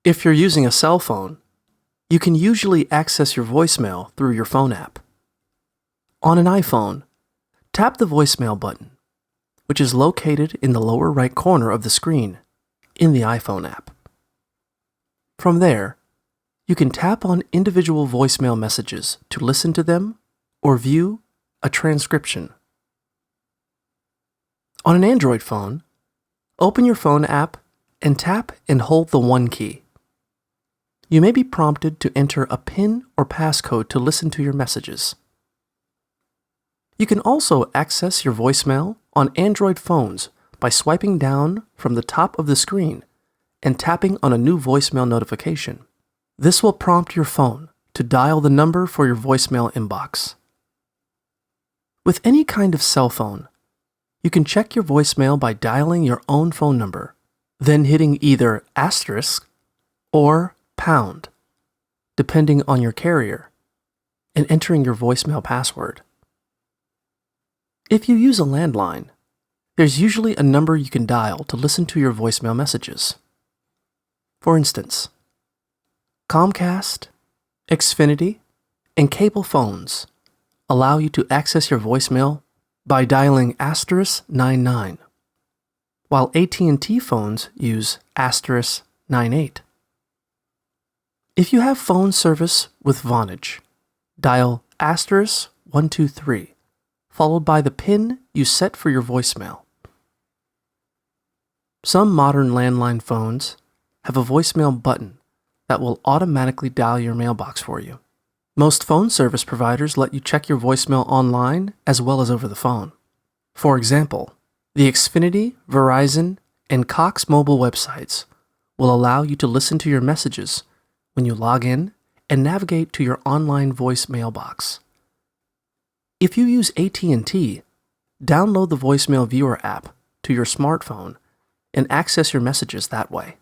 If you're using a cell phone, you can usually access your voicemail through your phone app. On an iPhone, tap the voicemail button, which is located in the lower right corner of the screen in the iPhone app. From there, you can tap on individual voicemail messages to listen to them or view a transcription. On an Android phone, open your phone app and tap and hold the 1 key. You may be prompted to enter a PIN or passcode to listen to your messages. You can also access your voicemail on Android phones by swiping down from the top of the screen and tapping on a new voicemail notification. This will prompt your phone to dial the number for your voicemail inbox. With any kind of cell phone, you can check your voicemail by dialing your own phone number, then hitting either asterisk or pound, depending on your carrier, and entering your voicemail password. If you use a landline, there's usually a number you can dial to listen to your voicemail messages. For instance, Comcast, Xfinity, and cable phones allow you to access your voicemail by dialing *99, while AT&T phones use *98. If you have phone service with Vonage, dial *123, followed by the PIN you set for your voicemail. Some modern landline phones have a voicemail button that will automatically dial your mailbox for you. Most phone service providers let you check your voicemail online as well as over the phone. For example, the Xfinity, Verizon, and Cox mobile websites will allow you to listen to your messages when you log in and navigate to your online voice mailbox. If you use AT&T, download the Voicemail Viewer app to your smartphone and access your messages that way.